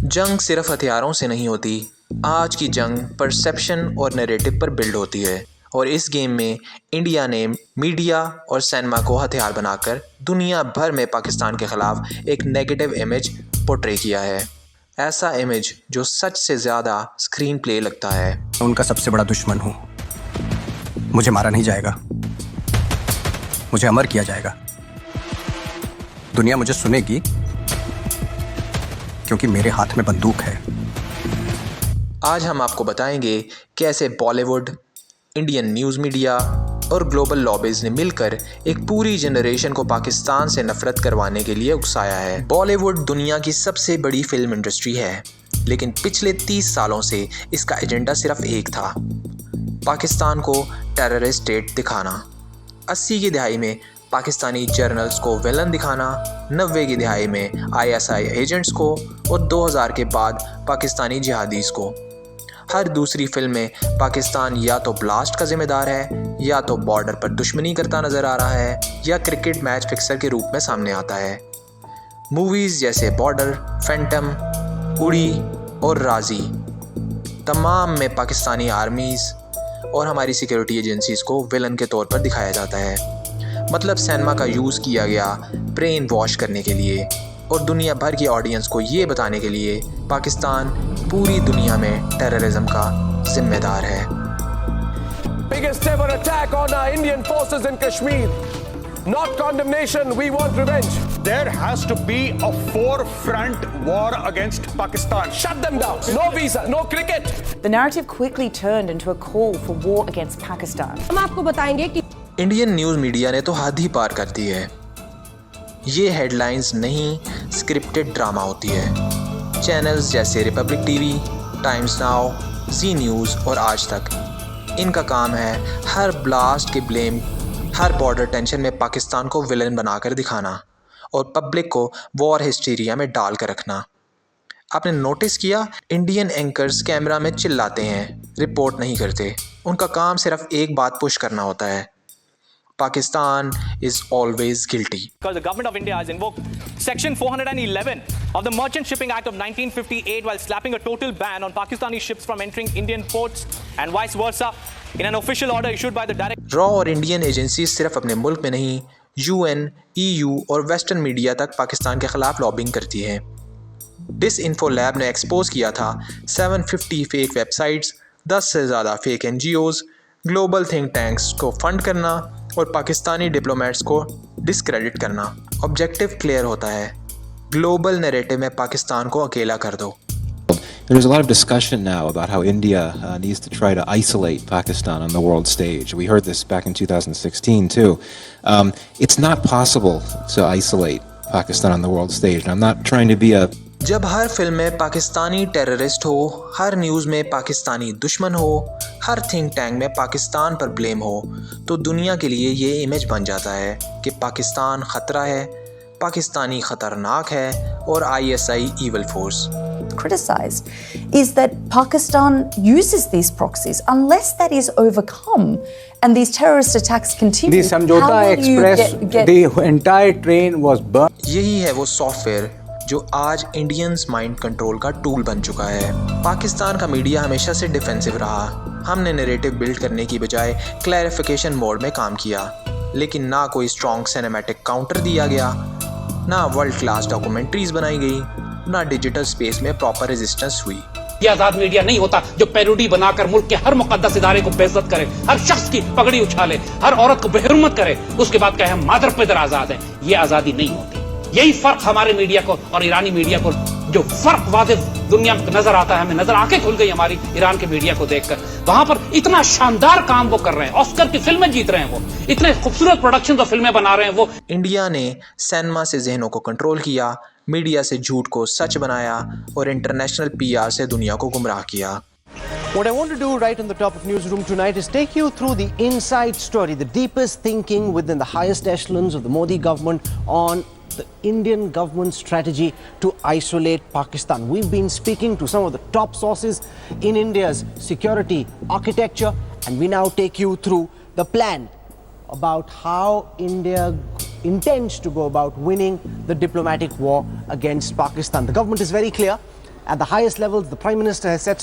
जंग सिर्फ हथियारों से नहीं होती। आज की जंग परसेप्शन और नैरेटिव पर बिल्ड होती है, और इस गेम में इंडिया ने मीडिया और सिनेमा को हथियार बनाकर दुनिया भर में पाकिस्तान के ख़िलाफ़ एक नेगेटिव इमेज पोर्ट्रे किया है। ऐसा इमेज जो सच से ज़्यादा स्क्रीन प्ले लगता है। उनका सबसे बड़ा दुश्मन हूँ। मुझे मारा नहीं जाएगा, मुझे अमर किया जाएगा। दुनिया मुझे सुनेगी क्योंकि मेरे हाथ में बंदूक है। आज हम आपको बताएंगे कैसे बॉलीवुड, इंडियन न्यूज़ मीडिया और ग्लोबल लॉबीज़ ने मिलकर एक पूरी जनरेशन को पाकिस्तान से नफरत करवाने के लिए उकसाया है। बॉलीवुड दुनिया की सबसे बड़ी फिल्म इंडस्ट्री है, लेकिन पिछले 30 सालों से इसका एजेंडा सिर्फ एक था, पाकिस्तान को टेररिस्ट स्टेट दिखाना। 80 की दहाई में पाकिस्तानी जर्नल्स को विलन दिखाना, 90 की दहाई में आईएसआई एजेंट्स को और 2000 के बाद पाकिस्तानी जिहादीज़ को। हर दूसरी फिल्म में पाकिस्तान या तो ब्लास्ट का जिम्मेदार है, या तो बॉर्डर पर दुश्मनी करता नज़र आ रहा है, या क्रिकेट मैच फिक्सर के रूप में सामने आता है। मूवीज़ जैसे बॉर्डर, फैंटम, उड़ी और राजी, तमाम में पाकिस्तानी आर्मीज़ और हमारी सिक्योरिटी एजेंसीज़ को विलन के तौर पर दिखाया जाता है। मतलब सिनेमा का यूज़ किया गया ब्रेन वॉश करने के लिए और दुनिया भर की ऑडियंस को ये बताने के लिए पाकिस्तान पूरी दुनिया में टेररिज्म का जिम्मेदार है। Biggest ever attack on our Indian forces in Kashmir. Not condemnation, we want revenge. There has to be a four-front war against Pakistan. Shut them down. No visa, no cricket. The narrative quickly turned into a call for war against Pakistan. हम आपको बताएंगे कि Indian news media ने तो हद ही पार कर दी है। ये हेडलाइंस नहीं, स्क्रिप्टेड ड्रामा होती है। चैनल्स जैसे रिपब्लिक टीवी, टाइम्स नाउ, जी न्यूज़ और आज तक, इनका काम है हर ब्लास्ट के ब्लेम, हर बॉर्डर टेंशन में पाकिस्तान को विलन बनाकर दिखाना और पब्लिक को वॉर हिस्टीरिया में डाल कर रखना। आपने नोटिस किया, इंडियन एंकर्स कैमरा में चिल्लाते हैं, रिपोर्ट नहीं करते। उनका काम सिर्फ एक बात पुश करना होता है, Pakistan is always guilty. Because the government of India has invoked Section 411 of the Merchant Shipping Act of 1958 while slapping a total ban on Pakistani ships from entering Indian ports and vice versa in an official order issued by the Director. Raw और Indian agencies सिर्फ अपने मुल्क में नहीं, UN, EU और western media तक पाकिस्तान के खिलाफ लॉबिंग करती है। डिसइंफो लैब ने एक्सपोज किया था 750 फेक वेबसाइट्स, 10 से ज़्यादा fake NGOs, global think tanks को फंड करना और पाकिस्तानी डिप्लोमेट्स को डिस्क्रेडिट करना। ऑब्जेक्टिव क्लियर होता है, ग्लोबल नैरेटिव में पाकिस्तान को अकेला कर दो। There's a lot of discussion now about how India needs to try to isolate Pakistan on the world stage. We heard this back in 2016 too. It's not possible to isolate Pakistan on the world stage. And I'm not trying to be a जब हर film में Pakistani terrorist हो, हर news में पाकिस्तानी दुश्मन हो, हर think tank में पाकिस्तान पर blame हो, तो दुनिया के लिए ये इमेज बन जाता है कि पाकिस्तान ख़तरा है, पाकिस्तानी ख़तरनाक है और ISI evil force. Criticized is that Pakistan uses these proxies. Unless that is overcome and these terrorist attacks continue, The Samjhota Express, the entire train was burned. यही है वो सॉफ्टवेयर जो आज इंडियंस माइंड कंट्रोल का tool बन चुका है। पाकिस्तान का मीडिया हमेशा से डिफेंसिव रहा। हमने नैरेटिव बिल्ड करने की बजाय क्लैरिफिकेशन मोड में काम किया, लेकिन ना कोई स्ट्रॉन्ग सिनेमैटिक काउंटर दिया गया, ना वर्ल्ड क्लास डॉक्यूमेंट्रीज बनाई गई, ना डिजिटल स्पेस में प्रॉपर रेजिस्टेंस हुई। ये आजाद मीडिया नहीं होता जो पैरोडी बनाकर मुल्क के हर मुकद्दस इदारे को बेइज्जत करे, हर शख्स की पगड़ी उछाले, हर औरत को बेहुरमत करे, उसके बाद कहे हम मादर पिदर आजाद हैं। ये आजादी नहीं होती। यही फर्क हमारे मीडिया को और ईरानी मीडिया को, जो फर्क वाज़ेह दुनिया में नजर आता है, हमें नजर आंखें खुल गई हमारी ईरान के मीडिया को देखकर। वहां पर इतना शानदार काम वो कर रहे हैं, ऑस्कर की फिल्में जीत रहे हैं, वो इतने खूबसूरत प्रोडक्शन और फिल्में बना रहे हैं। वो इंडिया ने सिनेमा से जहनों को कंट्रोल किया, मीडिया से झूठ को सच बनाया और इंटरनेशनल पीआर से दुनिया को गुमराह किया। What I want to do right on the top of Newsroom tonight is take you through the inside story, the deepest thinking within the highest echelons of the Modi government on the Indian government's strategy to isolate Pakistan. We've been speaking to some of the top sources in India's security architecture, and we now take you through the plan about how India intends to go about winning the diplomatic war against Pakistan. The government is very clear. At the highest levels, the Prime Minister has said